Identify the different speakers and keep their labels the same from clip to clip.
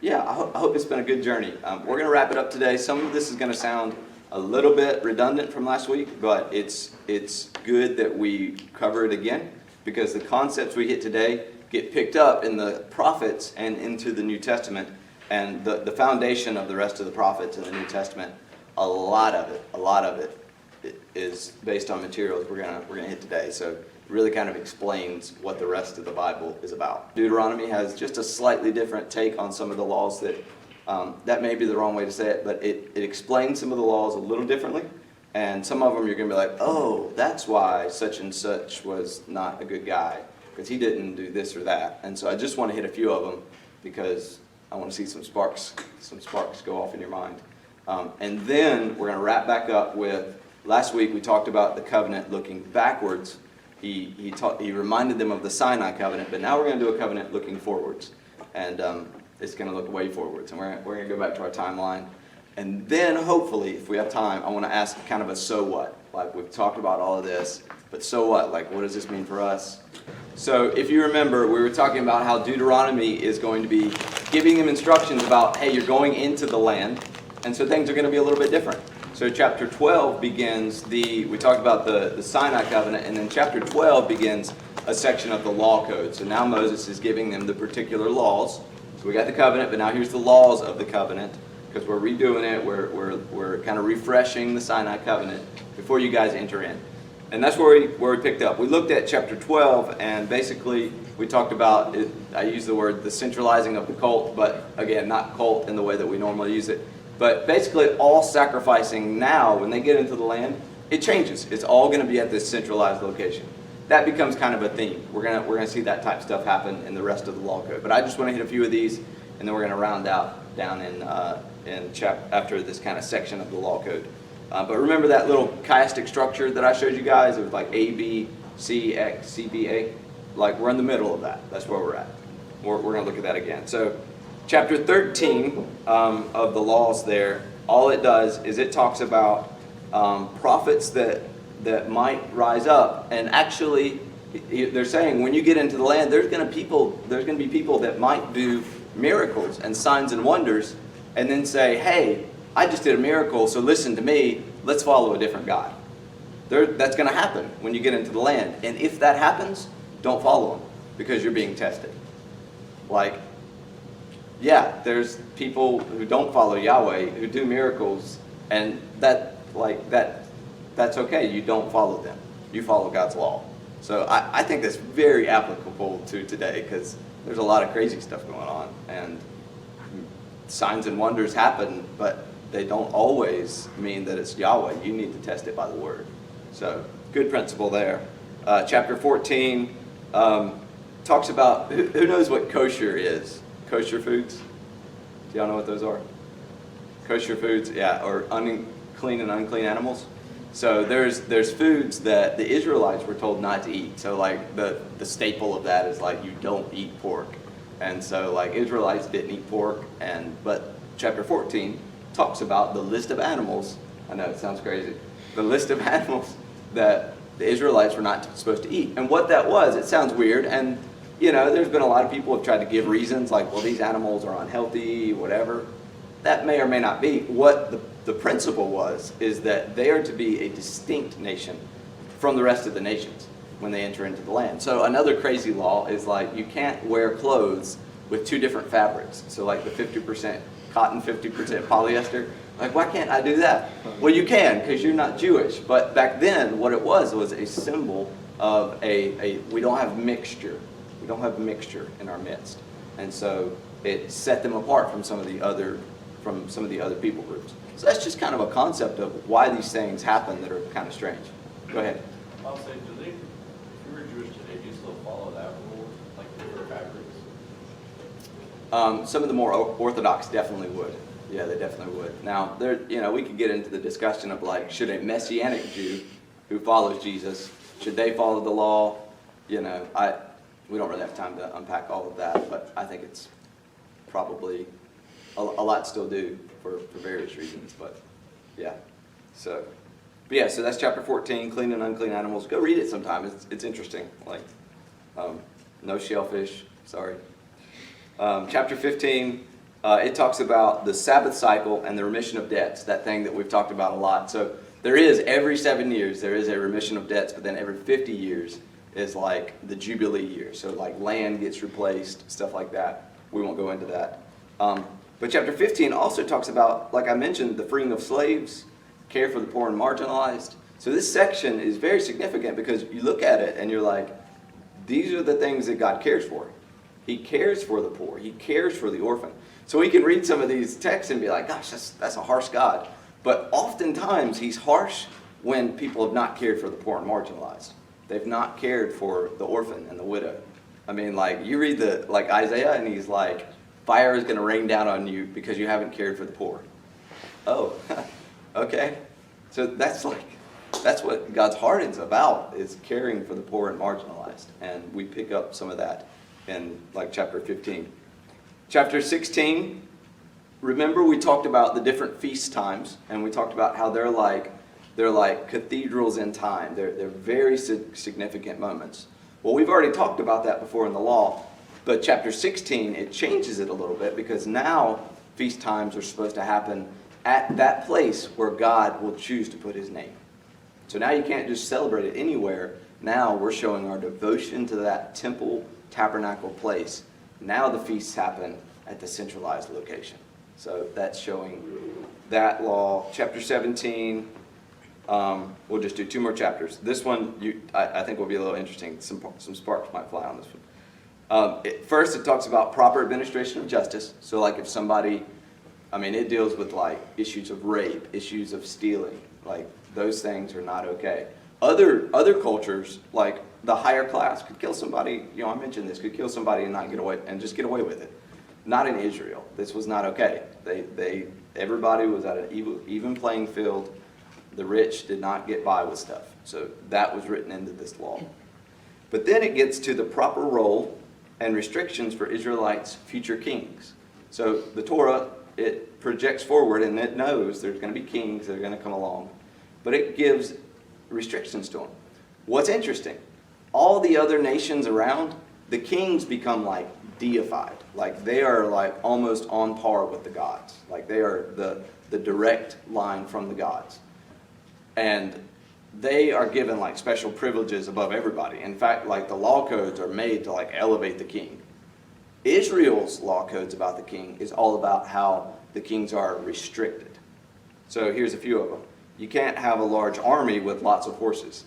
Speaker 1: Yeah, I hope it's been a good journey. We're going to wrap it up today. Some of this is going to sound a little bit redundant from last week, but it's good that we cover it again because the concepts we hit today get picked up in the prophets and into the New Testament, and the foundation of the rest of the prophets in the New Testament. A lot of it is based on materials we're gonna hit today. So it really kind of explains what the rest of the Bible is about. Deuteronomy has just a slightly different take on some of the laws that may be the wrong way to say it, but it explains some of the laws a little differently. And some of them you're going to be like, oh, that's why such and such was not a good guy, because he didn't do this or that. And so I just want to hit a few of them because I want to see some sparks go off in your mind. And then we're going to wrap back up with, last week we talked about the covenant looking backwards. He reminded them of the Sinai covenant, but now we're going to do a covenant looking forwards. And it's going to look way forwards. And we're going to go back to our timeline. And then hopefully, if we have time, I want to ask kind of a so what. Like, we've talked about all of this, but so what? Like, what does this mean for us? So if you remember, we were talking about how Deuteronomy is going to be giving them instructions about, hey, you're going into the land, and so things are going to be a little bit different. So chapter 12 begins we talked about the Sinai covenant, and then chapter 12 begins a section of the law code. So now Moses is giving them the particular laws. So we got the covenant, but now here's the laws of the covenant, because we're redoing it, we're kind of refreshing the Sinai covenant before you guys enter in. And that's where we picked up. We looked at chapter 12, and basically we talked about, I use the word the centralizing of the cult, but again, not cult in the way that we normally use it. But basically all sacrificing now, when they get into the land, it changes. It's all going to be at this centralized location. That becomes kind of a theme. We're gonna see that type of stuff happen in the rest of the law code. But I just want to hit a few of these, and then we're going to round out down after this kind of section of the law code. But remember that little chiastic structure that I showed you guys? It was like A, B, C, X, C, B, A. Like, we're in the middle of that. That's where we're at. We're going to look at that again. So chapter 13 of the laws there, all it does is it talks about prophets that might rise up. And actually, they're saying when you get into the land, there's going to be people that might do miracles and signs and wonders, and then say, hey, I just did a miracle, so listen to me, let's follow a different God. That's going to happen when you get into the land. And if that happens, don't follow them, because you're being tested. Like, yeah, there's people who don't follow Yahweh, who do miracles, and that's okay. You don't follow them. You follow God's law. So I think that's very applicable to today, because there's a lot of crazy stuff going on, and signs and wonders happen, but they don't always mean that it's Yahweh. You need to test it by the Word. So, good principle there. Chapter 14 talks about, who knows what kosher is? Kosher foods? Do y'all know what those are? Kosher foods, yeah, or clean and unclean animals. So there's foods that the Israelites were told not to eat. So like the staple of that is like you don't eat pork. And so like Israelites didn't eat pork, but chapter 14 talks about the list of animals. I know it sounds crazy. The list of animals that the Israelites were not supposed to eat. And what that was, it sounds weird, and you know, there's been a lot of people who have tried to give reasons like, well, these animals are unhealthy, whatever. That may or may not be. What the principle is that they are to be a distinct nation from the rest of the nations when they enter into the land. So another crazy law is like you can't wear clothes with two different fabrics. So like the 50% cotton, 50% polyester. Like, why can't I do that? Well, you can, because you're not Jewish. But back then, what it was a symbol of we don't have mixture. We don't have mixture in our midst. And so it set them apart from some of the other people groups. So that's just kind of a concept of why these things happen that are kind of strange. Go ahead.
Speaker 2: I'll say, if you were Jewish today, do you still follow that rule, like the fabrics?
Speaker 1: Some of the more Orthodox definitely would. Yeah, they definitely would. Now, we could get into the discussion of like, should a Messianic Jew who follows Jesus, should they follow the law? We don't really have time to unpack all of that, but I think it's probably a lot still do for various reasons. But yeah, so that's chapter 14, clean and unclean animals. Go read it sometime. It's interesting. Like, no shellfish. Sorry. Chapter 15 it talks about the Sabbath cycle and the remission of debts, that thing that we've talked about a lot. So there is, every 7 years, there is a remission of debts, but then every 50 years is like the Jubilee year. So like land gets replaced, stuff like that. We won't go into that. But chapter 15 also talks about, like I mentioned, the freeing of slaves, care for the poor and marginalized. So this section is very significant because you look at it and you're like, these are the things that God cares for. He cares for the poor. He cares for the orphan. So we can read some of these texts and be like, gosh, that's a harsh God. But oftentimes he's harsh when people have not cared for the poor and marginalized. They've not cared for the orphan and the widow. I mean, like, you read like Isaiah and he's like, fire is going to rain down on you because you haven't cared for the poor. Oh, okay. So that's what God's heart is about, is caring for the poor and marginalized. And we pick up some of that in like chapter 15. Chapter 16, remember we talked about the different feast times, and we talked about how they're like cathedrals in time. They're very significant moments. Well, we've already talked about that before in the law, but chapter 16, it changes it a little bit because now feast times are supposed to happen at that place where God will choose to put his name. So now you can't just celebrate it anywhere. Now we're showing our devotion to that temple, tabernacle place. Now the feasts happen at the centralized location. So that's showing that law. Chapter 17, we'll just do 2 more chapters. This one, I think will be a little interesting. Some sparks might fly on this one. First, it talks about proper administration of justice. So like if somebody, it deals with like issues of rape, issues of stealing. Like those things are not okay. Other cultures, like the higher class, could kill somebody. I mentioned this, could kill somebody and not get away, and just get away with it. Not in Israel. This was not okay. Everybody was at an even playing field. The rich did not get by with stuff. So that was written into this law. But then it gets to the proper role and restrictions for Israelites' future kings. So the Torah, it projects forward and it knows there's going to be kings that are going to come along. But it gives restrictions to them. What's interesting, all the other nations around, the kings become like deified. Like they are like almost on par with the gods. Like they are the direct line from the gods. And they are given like special privileges above everybody. In fact, like the law codes are made to like elevate the king. Israel's law codes about the king is all about how the kings are restricted. So here's a few of them. You can't have a large army with lots of horses.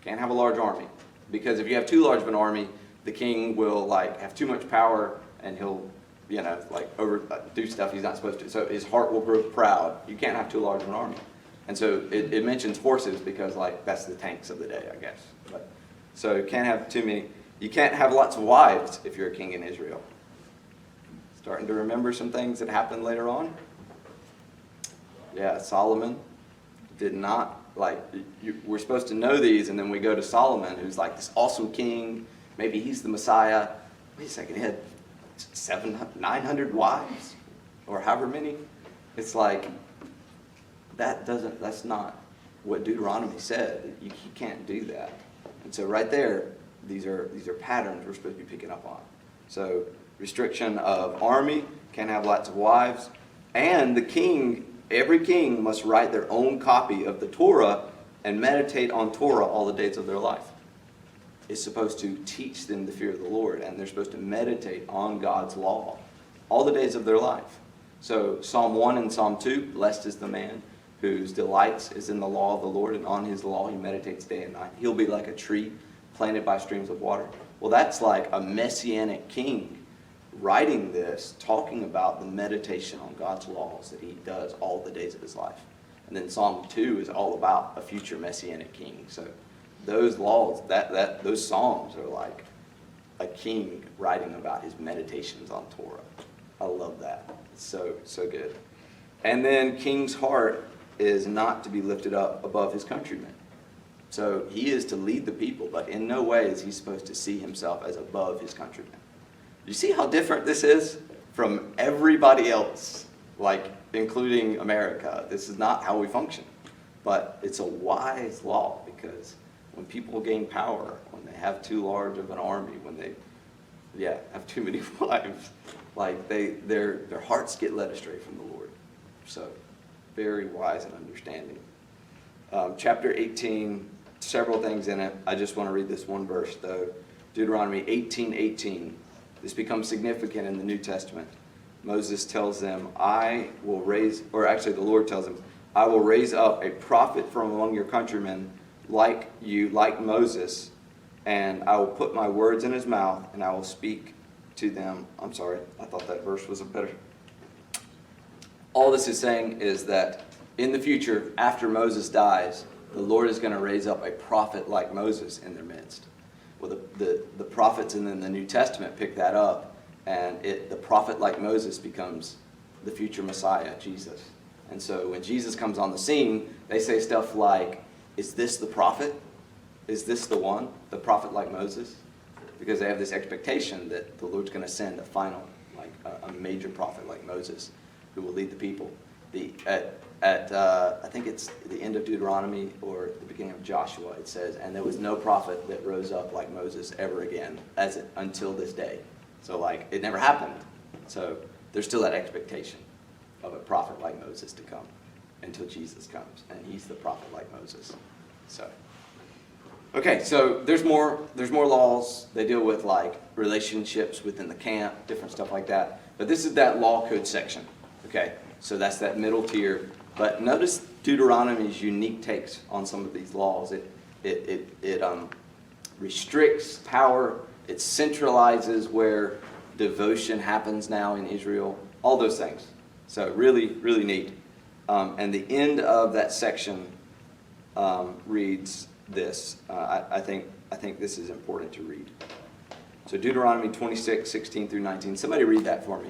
Speaker 1: Can't have a large army. Because if you have too large of an army, the king will like have too much power and he'll, do stuff he's not supposed to. So his heart will grow proud. You can't have too large of an army. And so it mentions horses because like that's the tanks of the day, I guess. So you can't have too many. You can't have lots of wives if you're a king in Israel. Starting to remember some things that happened later on. Yeah, Solomon did not, we're supposed to know these, and then we go to Solomon, who's like this awesome king. Maybe he's the Messiah. Wait a second, he had 900 wives, or however many. It's like, that's not what Deuteronomy said. You can't do that. And so right there, these are patterns we're supposed to be picking up on. So restriction of army, can't have lots of wives, and every king must write their own copy of the Torah and meditate on Torah all the days of their life. It's supposed to teach them the fear of the Lord, and they're supposed to meditate on God's law all the days of their life. So Psalm 1 and Psalm 2, blessed is the man whose delights is in the law of the Lord, and on his law he meditates day and night. He'll be like a tree planted by streams of water. Well, that's like a messianic king writing this, talking about the meditation on God's laws that he does all the days of his life. And then Psalm 2 is all about a future messianic king. So those laws, those psalms are like a king writing about his meditations on Torah. I love that. It's so good. And then king's heart is not to be lifted up above his countrymen. So he is to lead the people, but in no way is he supposed to see himself as above his countrymen. You see how different this is from everybody else, like including America? This is not how we function. But it's a wise law because when people gain power, when they have too large of an army, when they have too many wives, Like their hearts get led astray from the Lord. So very wise and understanding. Chapter 18, several things in it. I just want to read this one verse though. Deuteronomy 18:18. This becomes significant in the New Testament. Moses tells them, the Lord tells them, I will raise up a prophet from among your countrymen like you, like Moses, and I will put my words in his mouth, and I will speak to them. I'm sorry, I thought that verse was a better. All this is saying is that in the future, after Moses dies, the Lord is going to raise up a prophet like Moses in their midst. Well, the prophets in the New Testament pick that up, and the prophet like Moses becomes the future Messiah, Jesus. And so when Jesus comes on the scene, they say stuff like, is this the prophet? Is this the one, the prophet like Moses? Because they have this expectation that the Lord's going to send a final, like a major prophet like Moses who will lead the people. I think it's the end of Deuteronomy or the beginning of Joshua, it says, and there was no prophet that rose up like Moses ever again until this day. So like it never happened. So there's still that expectation of a prophet like Moses to come until Jesus comes, and he's the prophet like Moses. So okay, so there's more laws. They deal with like relationships within the camp, different stuff like that. But this is that law code section. Okay, so that's that middle tier. But notice Deuteronomy's unique takes on some of these laws. It restricts power. It centralizes where devotion happens now in Israel. All those things. So really, really neat. And the end of that section reads this. I think this is important to read. So Deuteronomy 26:16 through 19. Somebody read that for me,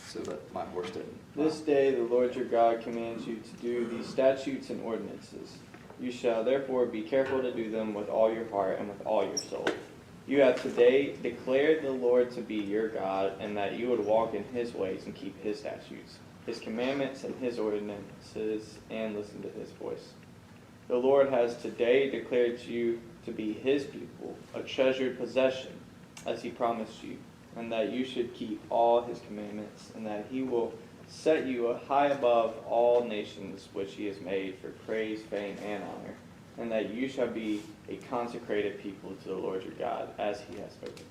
Speaker 1: so that my horse doesn't.
Speaker 3: This day the Lord your God commands you to do these statutes and ordinances. You shall therefore be careful to do them with all your heart and with all your soul. You have today declared the Lord to be your God, and that you would walk in his ways and keep his statutes, his commandments and his ordinances, and listen to his voice. The Lord has today declared you to be his people, a treasured possession, as he promised you, and that you should keep all his commandments, and that he will set you high above all nations which he has made for praise, fame, and honor, and that you shall be a consecrated people to the Lord your God, as he has spoken.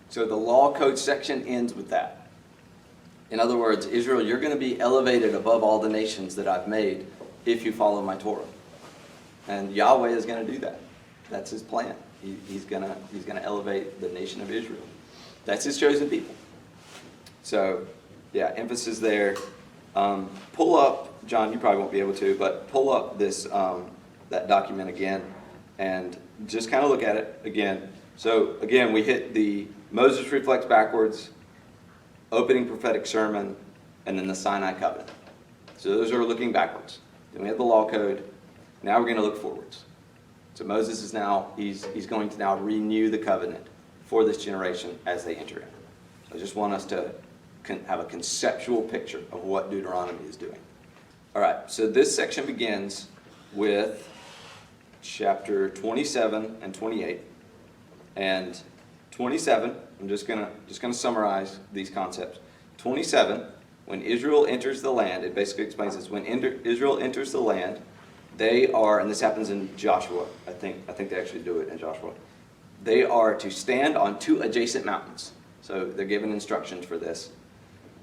Speaker 1: So the law code section ends with that. In other words, Israel, you're going to be elevated above all the nations that I've made if you follow my Torah. And Yahweh is going to do that. That's his plan. He's going to elevate the nation of Israel. That's his chosen people. So, yeah, emphasis there. Pull up, John, you probably won't be able to, but pull up this that document again and just kind of look at it again. So, again, we hit the Moses reflects backwards, opening prophetic sermon, and then the Sinai covenant. So those are looking backwards. Then we have the law code. Now we're going to look forwards. So Moses is now, he's going to now renew the covenant for this generation as they enter in. So I just want us to have a conceptual picture of what Deuteronomy is doing. All right, so this section begins with chapter 27 and 28. And 27, I'm just gonna summarize these concepts. 27, when Israel enters the land, it basically explains this. When Israel enters the land, they are, and this happens in Joshua. I think they actually do it in Joshua. They are to stand on two adjacent mountains. So they're given instructions for this.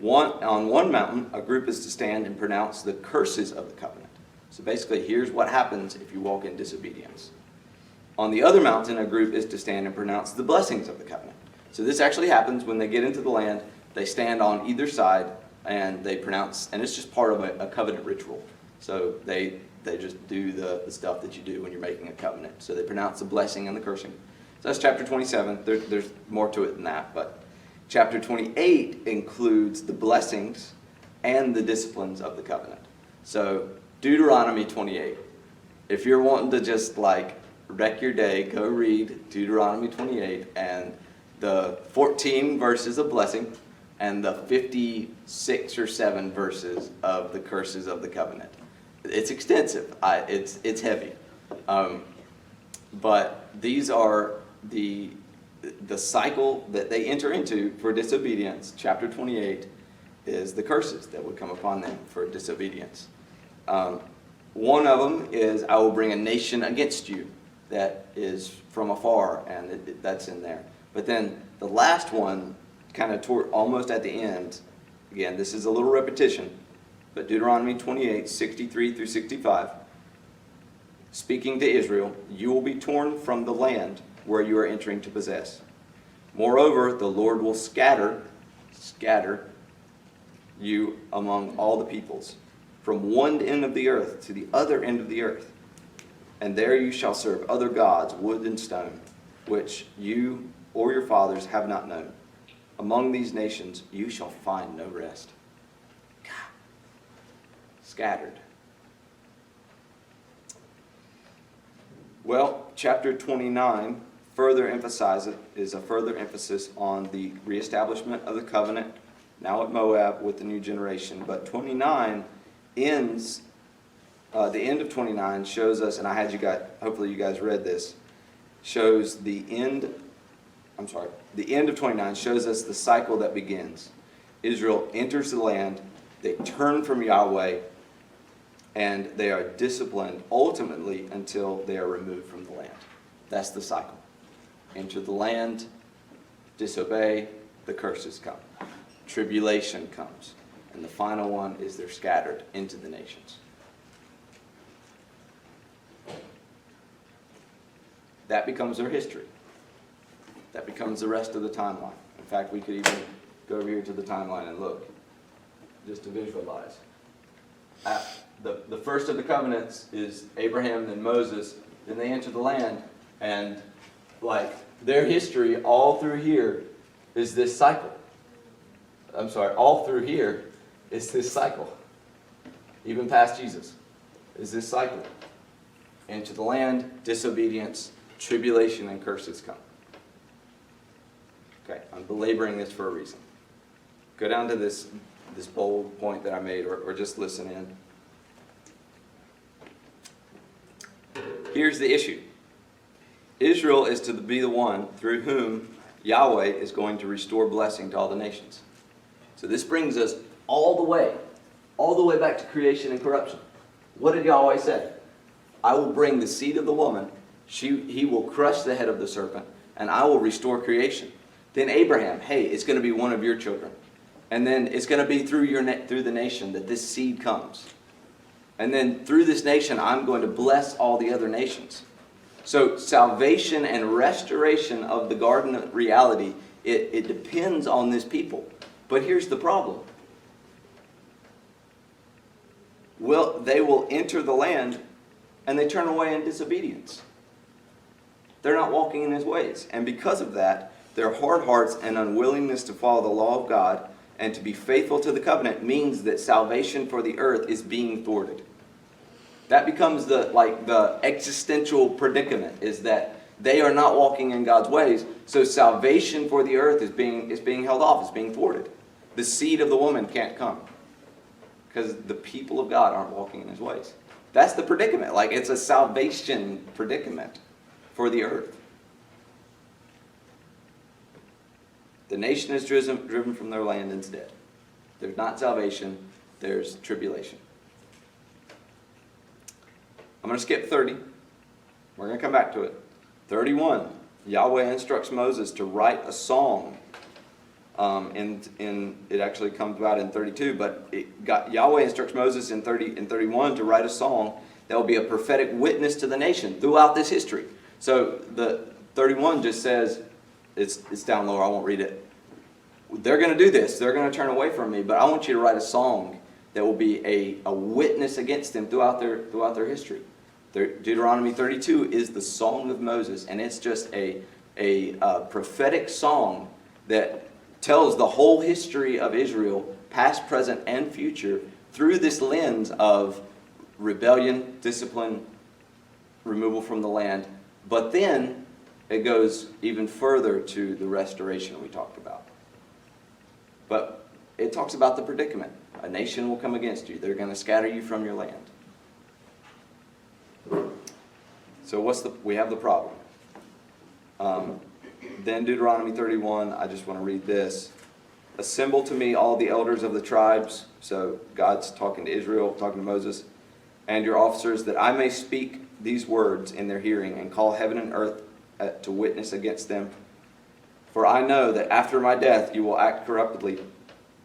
Speaker 1: On one mountain, a group is to stand and pronounce the curses of the covenant. So basically, here's what happens if you walk in disobedience. On the other mountain, a group is to stand and pronounce the blessings of the covenant. So this actually happens when they get into the land. They stand on either side and they pronounce, and it's just part of a covenant ritual. So they just do the stuff that you do when you're making a covenant. So they pronounce the blessing and the cursing. So that's chapter 27. There's more to it than that, but chapter 28 includes the blessings and the disciplines of the covenant. So Deuteronomy 28. If you're wanting to just like wreck your day, go read Deuteronomy 28 and the 14 verses of blessing and the 56 or 7 verses of the curses of the covenant. It's extensive. It's heavy. But these are the the cycle that they enter into for disobedience, chapter 28, is the curses that would come upon them for disobedience. One of them is, I will bring a nation against you that is from afar, and that's in there. But then the last one, kind of toward almost at the end, again, this is a little repetition, but Deuteronomy 28, 63 through 65, speaking to Israel, you will be torn from the land where you are entering to possess. Moreover, the Lord will scatter you among all the peoples, from one end of the earth to the other end of the earth. And there you shall serve other gods, wood and stone, which you or your fathers have not known. Among these nations you shall find no rest. God. Scattered. Well, chapter 29 is a further emphasis on the reestablishment of the covenant, now at Moab with the new generation. But 29 ends, the end of 29 shows us, and hopefully you guys read this, shows the end of 29 shows us the cycle that begins. Israel enters the land, they turn from Yahweh, and they are disciplined ultimately until they are removed from the land. That's the cycle. Enter the land, disobey, the curses come. Tribulation comes. And the final one is they're scattered into the nations. That becomes their history. That becomes the rest of the timeline. In fact, we could even go over here to the timeline and look, just to visualize. The first of the covenants is Abraham, then Moses, then they enter the land, and their history all through here is this cycle. All through here is this cycle. Even past Jesus is this cycle. Enter the land, disobedience, tribulation, and curses come. Okay, I'm belaboring this for a reason. Go down to this bold point that I made, or just listen in. Here's the issue. Israel is to be the one through whom Yahweh is going to restore blessing to all the nations. So this brings us all the way back to creation and corruption. What did Yahweh say? I will bring the seed of the woman, he will crush the head of the serpent, and I will restore creation. Then Abraham, hey, it's going to be one of your children. And then it's going to be through the nation that this seed comes. And then through this nation, I'm going to bless all the other nations. So salvation and restoration of the garden reality, it depends on this people. But here's the problem. They will enter the land and they turn away in disobedience. They're not walking in his ways. And because of that, their hard hearts and unwillingness to follow the law of God and to be faithful to the covenant means that salvation for the earth is being thwarted. That becomes the existential predicament, is that they are not walking in God's ways, so salvation for the earth is being held off, it's being thwarted. The seed of the woman can't come because the people of God aren't walking in his ways. That's the predicament. It's a salvation predicament for the earth. The nation is driven from their land instead. There's not salvation, there's tribulation. I'm going to skip 30. We're going to come back to it. 31. Yahweh instructs Moses to write a song. It actually comes about in 32, but Yahweh instructs Moses in 31 to write a song that will be a prophetic witness to the nation throughout this history. So the 31 just says, it's down lower, I won't read it. They're going to do this. They're going to turn away from me, but I want you to write a song that will be a witness against them throughout their history. Deuteronomy 32 is the song of Moses, and it's just a prophetic song that tells the whole history of Israel, past, present, and future, through this lens of rebellion, discipline, removal from the land. But then it goes even further to the restoration we talked about. But it talks about the predicament. A nation will come against you. They're going to scatter you from your land. So we have the problem. Then Deuteronomy 31, I just want to read this. Assemble to me all the elders of the tribes. So God's talking to Israel, talking to Moses, and your officers, that I may speak these words in their hearing and call heaven and earth to witness against them. For I know that after my death you will act corruptly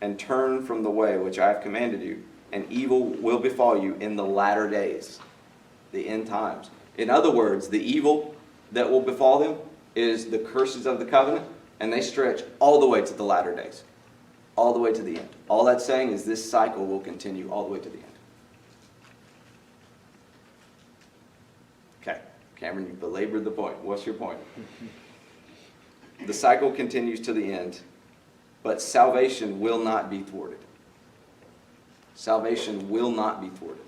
Speaker 1: and turn from the way which I have commanded you, and evil will befall you in the latter days, the end times. In other words, the evil that will befall them is the curses of the covenant, and they stretch all the way to the latter days, all the way to the end. All that's saying is this cycle will continue all the way to the end. Okay, Cameron, you belabored the point. What's your point? The cycle continues to the end, but salvation will not be thwarted. Salvation will not be thwarted.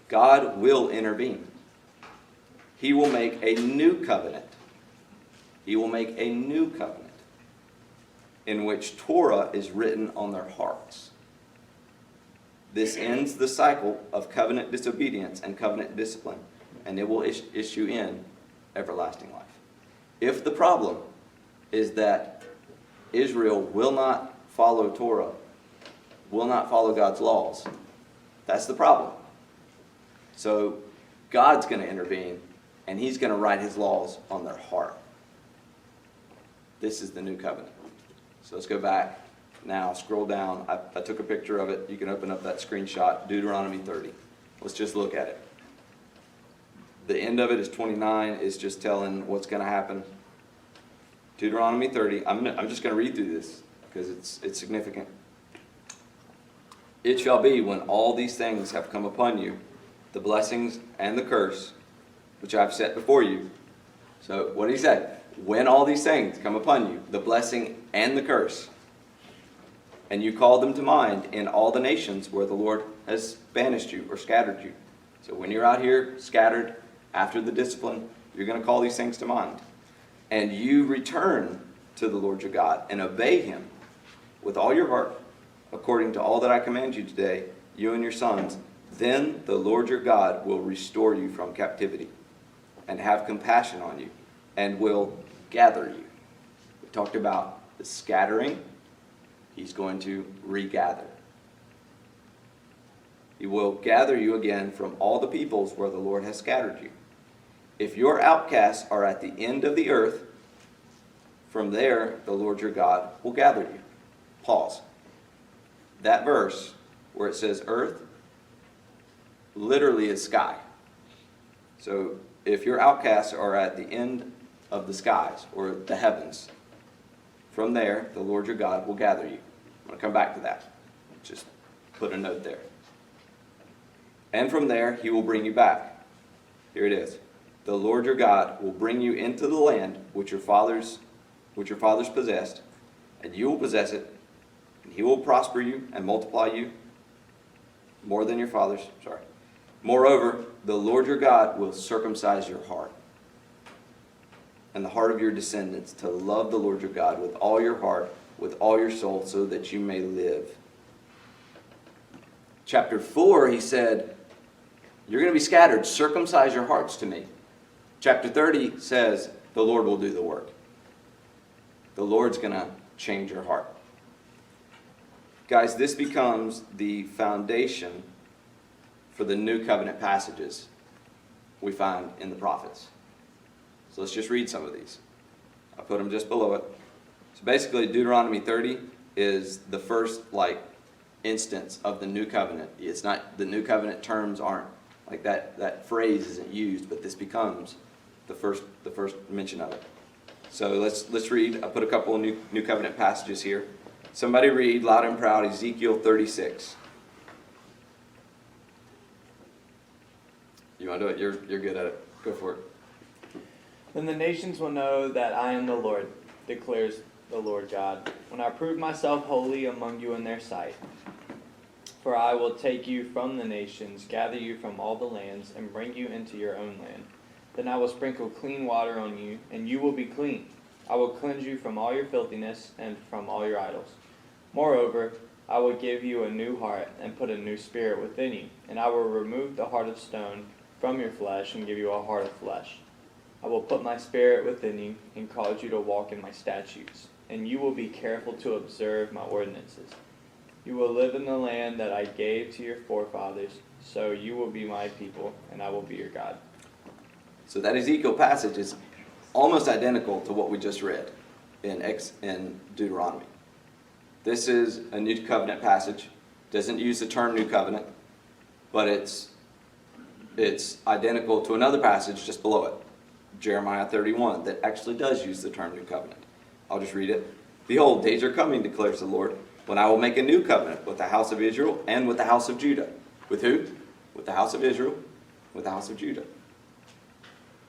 Speaker 1: God will intervene. He will make a new covenant. He will make a new covenant in which Torah is written on their hearts. This ends the cycle of covenant disobedience and covenant discipline, and it will issue in everlasting life. If the problem is that Israel will not follow Torah, will not follow God's laws, that's the problem. So God's going to intervene, and He's going to write His laws on their heart. This is the new covenant. So let's go back now, scroll down. I took a picture of it. You can open up that screenshot, Deuteronomy 30. Let's just look at it. The end of it is 29. It's just telling what's going to happen. Deuteronomy 30. I'm just going to read through this because it's significant. It shall be when all these things have come upon you, the blessings and the curse, which I have set before you. So what did he say? When all these things come upon you, the blessing and the curse, and you call them to mind in all the nations where the Lord has banished you or scattered you. So when you're out here scattered after the discipline, you're going to call these things to mind. And you return to the Lord your God and obey Him with all your heart, according to all that I command you today, you and your sons. Then the Lord your God will restore you from captivity and have compassion on you and will gather you. We talked about the scattering. He's going to regather. He will gather you again from all the peoples where the Lord has scattered you. If your outcasts are at the end of the earth, from there the Lord your God will gather you. Pause. That verse where it says earth literally is sky. So if your outcasts are at the end of the skies or the heavens, from there the Lord your God will gather you. I'm going to come back to that. Just put a note there. And from there He will bring you back. Here it is. The Lord your God will bring you into the land which your fathers possessed, and you will possess it, and He will prosper you and multiply you more than your fathers. Moreover, the Lord your God will circumcise your heart and the heart of your descendants to love the Lord your God with all your heart, with all your soul, so that you may live. Chapter 4, he said, you're going to be scattered. Circumcise your hearts to me. Chapter 30 says, the Lord will do the work. The Lord's going to change your heart. Guys, this becomes the foundation for the new covenant passages we find in the prophets. So let's just read some of these. I put them just below it. So basically, Deuteronomy 30 is the first instance of the new covenant. It's not, the new covenant terms aren't like that phrase isn't used, but this becomes the first mention of it. So let's read. I put a couple of new covenant passages here. Somebody read loud and proud Ezekiel 36. You want to do it? You're good at it. Go for it.
Speaker 3: Then the nations will know that I am the Lord, declares the Lord God, when I prove myself holy among you in their sight. For I will take you from the nations, gather you from all the lands, and bring you into your own land. Then I will sprinkle clean water on you, and you will be clean. I will cleanse you from all your filthiness and from all your idols. Moreover, I will give you a new heart and put a new spirit within you, and I will remove the heart of stone from your flesh and give you a heart of flesh. I will put my spirit within you and cause you to walk in my statutes, and you will be careful to observe my ordinances. You will live in the land that I gave to your forefathers, so you will be my people, and I will be your God.
Speaker 1: So that Ezekiel passage is almost identical to what we just read in Deuteronomy. This is a new covenant passage. Doesn't use the term new covenant, but it's identical to another passage just below it, Jeremiah 31, that actually does use the term new covenant. I'll just read it. Behold, days are coming, declares the Lord, when I will make a new covenant with the house of Israel and with the house of Judah. With who? With the house of Israel, with the house of Judah.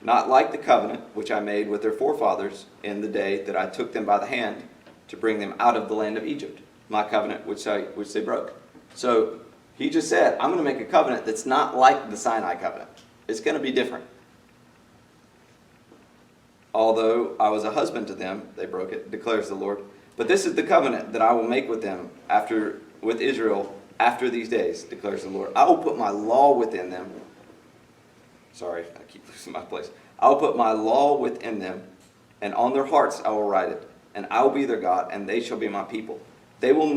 Speaker 1: Not like the covenant which I made with their forefathers in the day that I took them by the hand to bring them out of the land of Egypt. My covenant which they broke. So he just said, I'm going to make a covenant that's not like the Sinai covenant. It's going to be different. Although I was a husband to them, they broke it, declares the Lord. But this is the covenant that I will make with them with Israel after these days, declares the Lord. I will put my law within them. Sorry, I keep losing my place. I will put my law within them, and on their hearts I will write it. And I will be their God, and they shall be my people. They will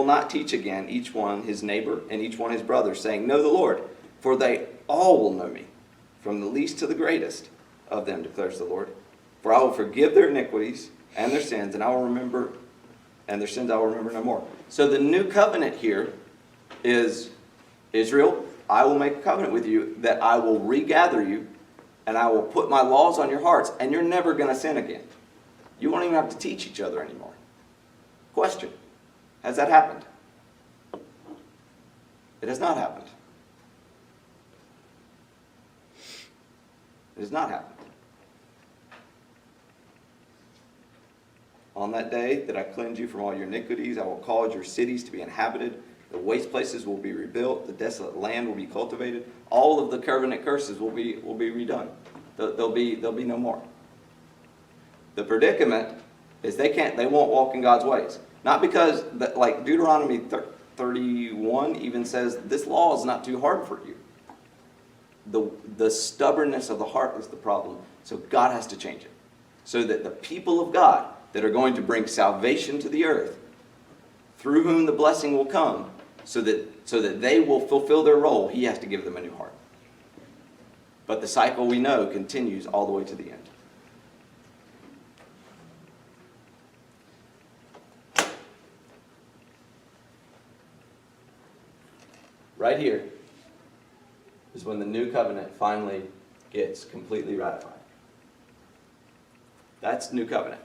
Speaker 1: not teach again each one his neighbor and each one his brother, saying, Know the Lord, for they all will know me, from the least to the greatest of them, declares the Lord. For I will forgive their iniquities and their sins, and their sins I will remember no more. So the new covenant here is, Israel, I will make a covenant with you that I will regather you, and I will put my laws on your hearts, and you're never going to sin again. You won't even have to teach each other anymore. Question: has that happened? It has not happened. It has not happened. On that day that I cleanse you from all your iniquities, I will cause your cities to be inhabited. The waste places will be rebuilt. The desolate land will be cultivated. All of the covenant curses will be redone. There'll be no more. The predicament is they won't walk in God's ways. Not because, like Deuteronomy 31 even says, this law is not too hard for you. The stubbornness of the heart is the problem. So God has to change it. So that the people of God that are going to bring salvation to the earth, through whom the blessing will come, so that they will fulfill their role, he has to give them a new heart. But the cycle, we know, continues all the way to the end. Right here is when the new covenant finally gets completely ratified. That's new covenant.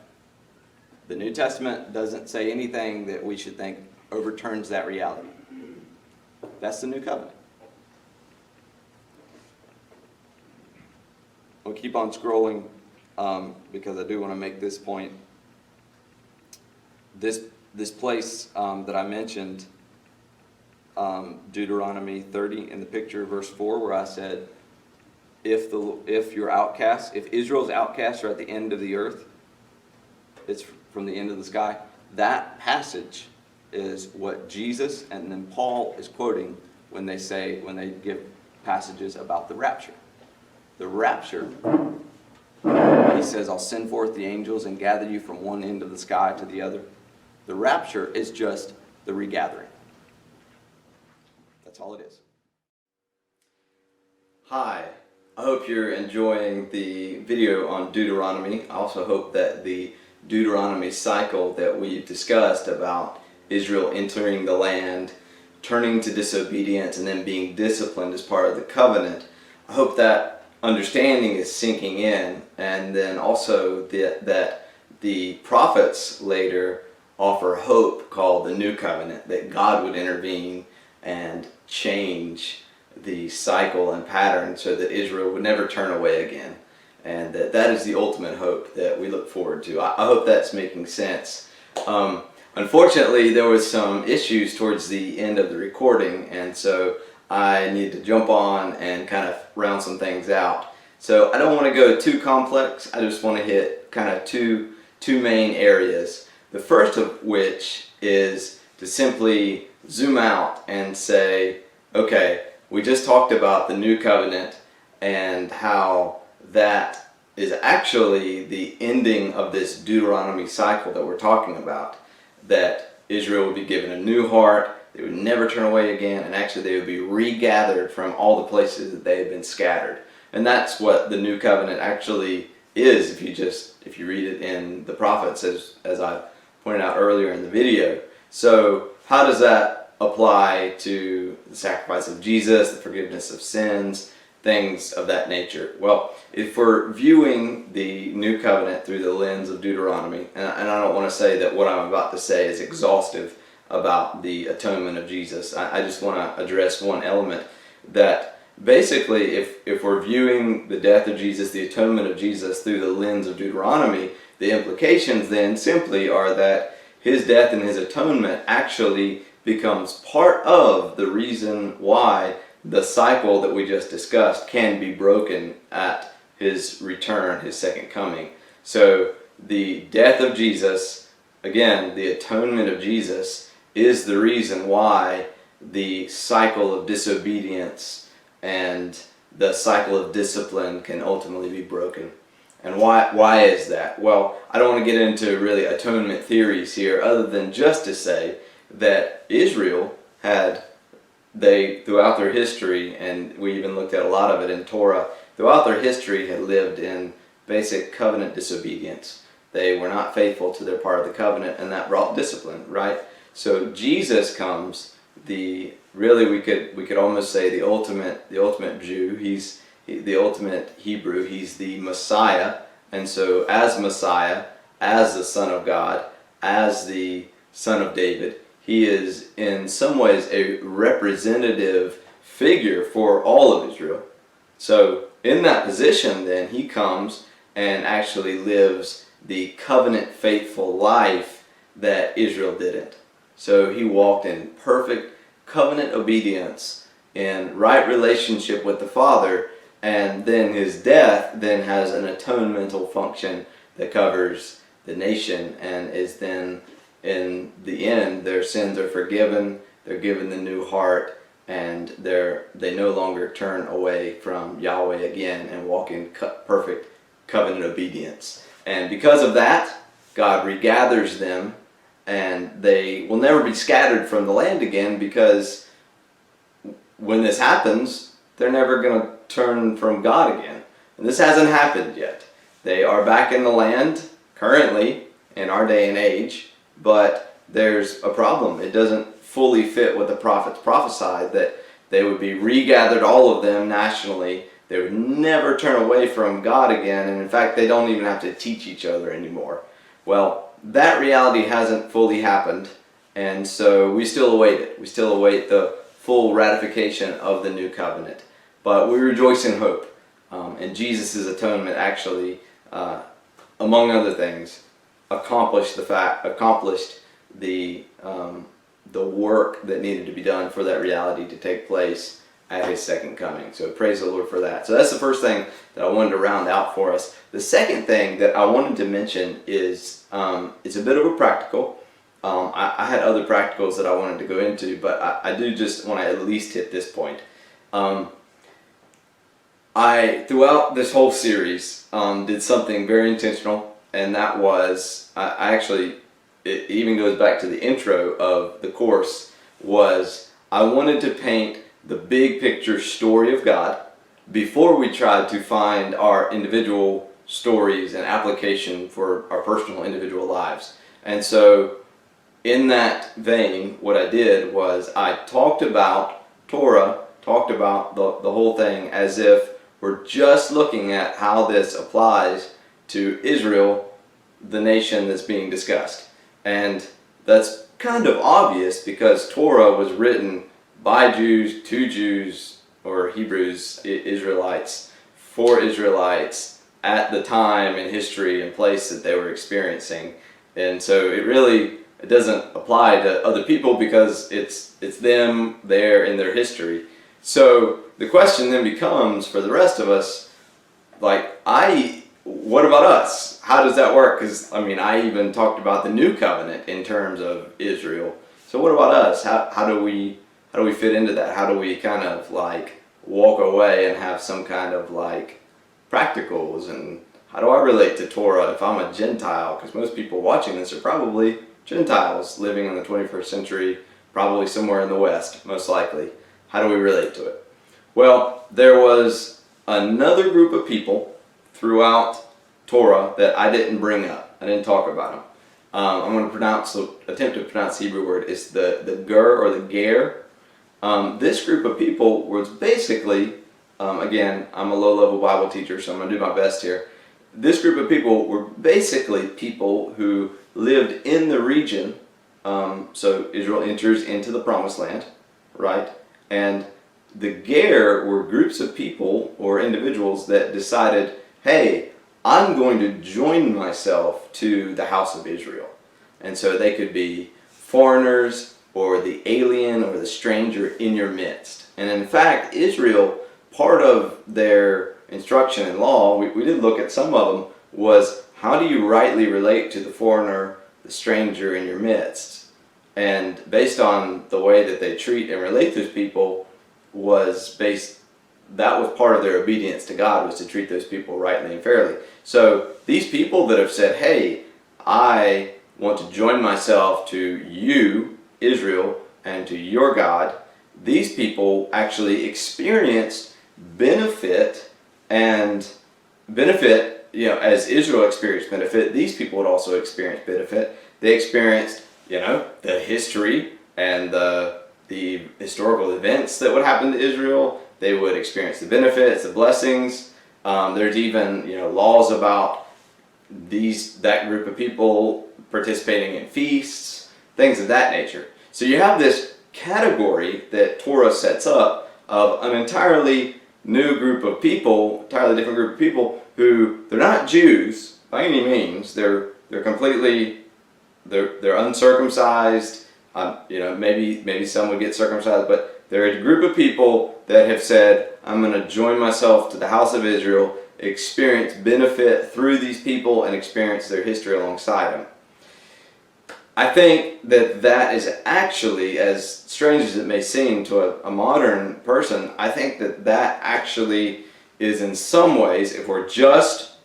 Speaker 1: The New Testament doesn't say anything that we should think overturns that reality. That's the new covenant. We'll keep on scrolling because I do want to make this point. This place that I mentioned, Deuteronomy 30 in the picture, verse 4, where I said, if your outcasts, if Israel's outcasts are at the end of the earth, it's from the end of the sky. That passage is what Jesus and then Paul is quoting when they give passages about the rapture. The rapture, he says, I'll send forth the angels and gather you from one end of the sky to the other. The rapture is just the regathering. That's all it is. Hi, I hope you're enjoying the video on Deuteronomy. I also hope that the Deuteronomy cycle that we've discussed about Israel entering the land, turning to disobedience, and then being disciplined as part of the covenant, I hope that understanding is sinking in, and then also that the prophets later offer hope called the new covenant, that God would intervene and change the cycle and pattern so that Israel would never turn away again. And that is the ultimate hope that we look forward to. I hope that's making sense. Unfortunately, there was some issues towards the end of the recording, and so I need to jump on and kind of round some things out. So I don't want to go too complex. I just want to hit kind of two main areas. The first of which is to simply zoom out and say, okay, we just talked about the new covenant and how that is actually the ending of this Deuteronomy cycle that we're talking about, that Israel would be given a new heart, they would never turn away again, and actually they would be regathered from all the places that they had been scattered. And that's what the new covenant actually is, if you read it in the prophets, as I pointed out earlier in the video. So how does that apply to the sacrifice of Jesus, the forgiveness of sins, things of that nature? Well, if we're viewing the new covenant through the lens of Deuteronomy, and I don't want to say that what I'm about to say is exhaustive about the atonement of Jesus, I just want to address one element, that basically if we're viewing the death of Jesus, the atonement of Jesus through the lens of Deuteronomy, the implications then simply are that his death and his atonement actually becomes part of the reason why the cycle that we just discussed can be broken at his return, his second coming. So the death of Jesus, again, the atonement of Jesus, is the reason why the cycle of disobedience and the cycle of discipline can ultimately be broken. And why is that? Well, I don't want to get into really atonement theories here, other than just to say that Israel throughout their history, and we even looked at a lot of it in Torah, throughout their history had lived in basic covenant disobedience. They were not faithful to their part of the covenant, and that brought discipline, right? So Jesus comes, we could almost say the ultimate Jew. He's the ultimate Hebrew. He's the Messiah, and so as Messiah, as the Son of God, as the Son of David, he is in some ways a representative figure for all of Israel. So in that position, then, he comes and actually lives the covenant faithful life that Israel didn't. So he walked in perfect covenant obedience, in right relationship with the Father, and then his death then has an atonemental function that covers the nation, and is then, in the end, their sins are forgiven, they're given the new heart, and they no longer turn away from Yahweh again and walk in perfect covenant obedience. And because of that, God regathers them, and they will never be scattered from the land again, because when this happens, they're never going to turn from God again. And this hasn't happened yet. They are back in the land currently in our day and age, but there's a problem. It doesn't fully fit what the prophets prophesied, that they would be regathered, all of them, nationally. They would never turn away from God again, and in fact, they don't even have to teach each other anymore. Well, that reality hasn't fully happened, and so we still await it. We still await the full ratification of the new covenant. But we rejoice in hope. And Jesus' atonement actually, among other things, accomplished the work that needed to be done for that reality to take place at his second coming. So praise the Lord for that. So that's the first thing that I wanted to round out for us. The second thing that I wanted to mention is it's a bit of a practical. I had other practicals that I wanted to go into, but I do just want to at least hit this point. I, throughout this whole series, did something very intentional, and that was, it even goes back to the intro of the course, was I wanted to paint the big picture story of God before we tried to find our individual stories and application for our personal individual lives. And so in that vein, what I did was I talked about Torah, talked about the whole thing as if we're just looking at how this applies to Israel, the nation that's being discussed. And that's kind of obvious because Torah was written by Jews, to Jews, or Hebrews, Israelites, for Israelites at the time in history and place that they were experiencing. And so it doesn't apply to other people because it's them there in their history. So the question then becomes for the rest of us, what about us? How does that work? Because I even talked about the new covenant in terms of Israel. So what about us? How do we fit into that? How do we kind of walk away and have some kind of practicals, and how do I relate to Torah if I'm a Gentile? Because most people watching this are probably Gentiles living in the 21st century, probably somewhere in the West, most likely. How do we relate to it? Well, there was another group of people throughout Torah that I didn't bring up. I didn't talk about them. I'm going to attempt to pronounce the Hebrew word. It's the ger or the ger. This group of people was basically, again, I'm a low-level Bible teacher, so I'm going to do my best here. This group of people were basically people who lived in the region. So Israel enters into the Promised Land, right? And the ger were groups of people or individuals that decided, hey, I'm going to join myself to the house of Israel. And so they could be foreigners or the alien or the stranger in your midst. And in fact, Israel, part of their instruction and law, we did look at some of them, was how do you rightly relate to the foreigner, the stranger in your midst? And based on the way that they treat and relate to those people that was part of their obedience to God, was to treat those people rightly and fairly. So these people that have said, hey, I want to join myself to you, Israel, and to your God, these people actually experienced benefit, as Israel experienced benefit, these people would also experience benefit. They experienced, the history and the historical events that would happen to Israel. They would experience the benefits, the blessings. There's even, laws about that group of people participating in feasts, things of that nature. So you have this category that Torah sets up of an entirely new group of people, entirely different group of people who, they're not Jews by any means. They're uncircumcised. Maybe some would get circumcised, but they're a group of people that have said, I'm going to join myself to the house of Israel, experience benefit through these people, and experience their history alongside them. I think that is actually, as strange as it may seem to a modern person, I think that actually is in some ways, if we're just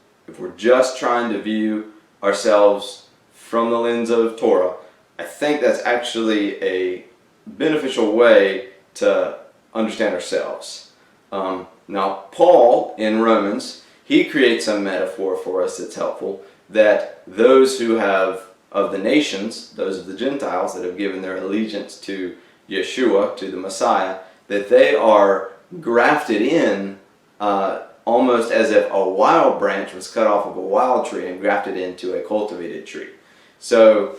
Speaker 1: trying to view ourselves from the lens of Torah, I think that's actually a beneficial way to understand ourselves. Now, Paul in Romans, he creates a metaphor for us that's helpful, that those who have, of the nations, those of the Gentiles that have given their allegiance to Yeshua, to the Messiah, that they are grafted in almost as if a wild branch was cut off of a wild tree and grafted into a cultivated tree. So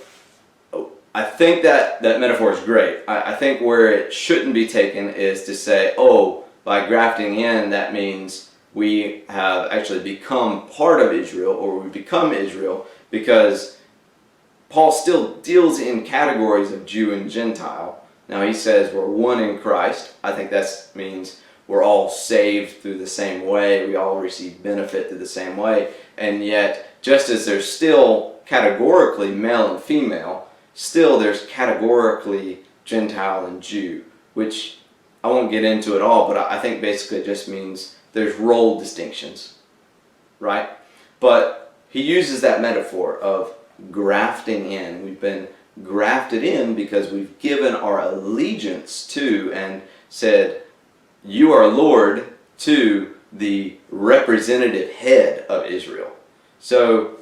Speaker 1: I think that metaphor is great. I think where it shouldn't be taken is to say, by grafting in, that means we have actually become part of Israel, or we become Israel, because Paul still deals in categories of Jew and Gentile. Now he says we're one in Christ. I think that means we're all saved through the same way. We all receive benefit through the same way. And yet, just as there's still categorically male and female, still there's categorically Gentile and Jew, which I won't get into at all, but I think basically it just means there's role distinctions, right? But he uses that metaphor of grafting in. We've been grafted in because we've given our allegiance to and said, you are Lord, to the representative head of Israel. So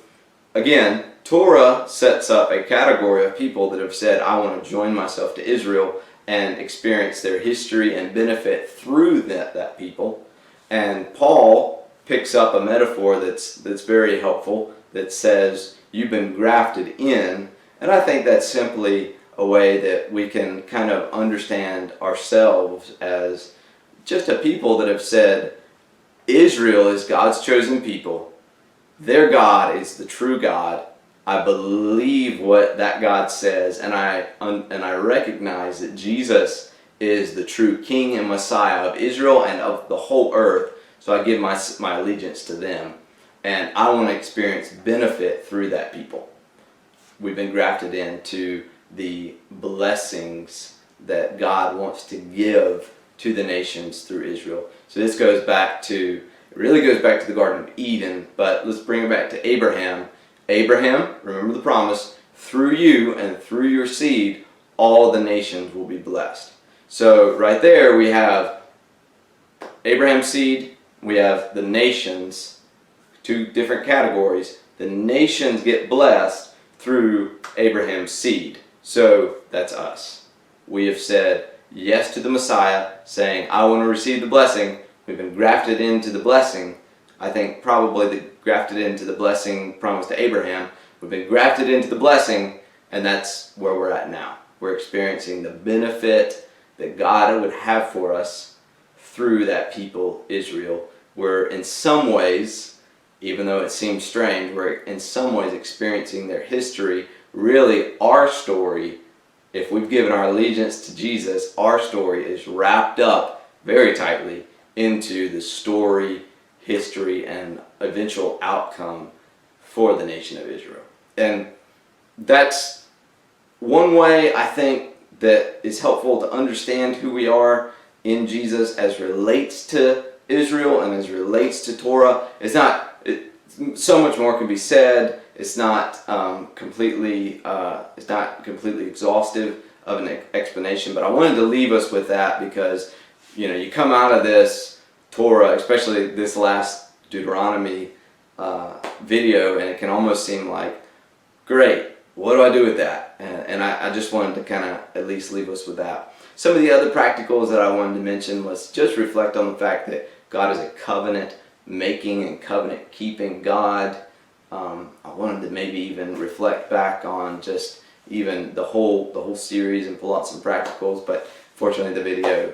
Speaker 1: again, Torah sets up a category of people that have said, I want to join myself to Israel and experience their history and benefit through that people. And Paul picks up a metaphor that's very helpful, that says you've been grafted in. And I think that's simply a way that we can kind of understand ourselves as just a people that have said, Israel is God's chosen people. Their God is the true God. I believe what that God says, and I recognize that Jesus is the true King and Messiah of Israel and of the whole earth, so I give my allegiance to them. And I want to experience benefit through that people. We've been grafted into the blessings that God wants to give to the nations through Israel. So this goes back to, It really goes back to the Garden of Eden, but let's bring it back to Abraham. Abraham, remember the promise, through you and through your seed, all the nations will be blessed. So right there we have Abraham's seed, we have the nations, two different categories. The nations get blessed through Abraham's seed. So that's us. We have said yes to the Messiah, saying, I want to receive the blessing. We've been grafted into the blessing. I think probably grafted into the blessing promised to Abraham. We've been grafted into the blessing, and that's where we're at now. We're experiencing the benefit that God would have for us through that people, Israel. We're in some ways, even though it seems strange, we're in some ways experiencing their history. Really, our story, if we've given our allegiance to Jesus, our story is wrapped up very tightly into the story, history, and eventual outcome for the nation of Israel. And that's one way I think that is helpful to understand who we are in Jesus as relates to Israel and as relates to Torah. So much more can be said. It's not completely exhaustive of an explanation, but I wanted to leave us with that because you come out of this Torah, especially this last Deuteronomy video, and it can almost seem like, great, what do I do with that? And I just wanted to kind of at least leave us with that. Some of the other practicals that I wanted to mention was just reflect on the fact that God is a covenant making and covenant keeping God. I wanted to maybe even reflect back on just even the whole series and pull out some practicals, but fortunately the video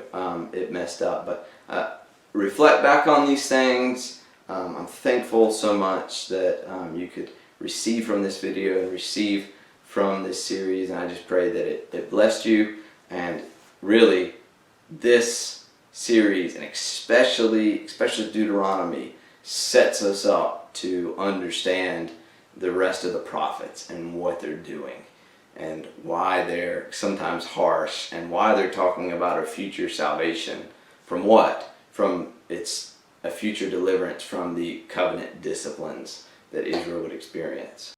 Speaker 1: it messed up. But reflect back on these things. I'm thankful so much that you could receive from this video and receive from this series, and I just pray that it blessed you. And really, this series, and especially Deuteronomy, sets us up to understand the rest of the prophets and what they're doing and why they're sometimes harsh and why they're talking about a future salvation. From what? From it's a future deliverance from the covenant disciplines that Israel would experience.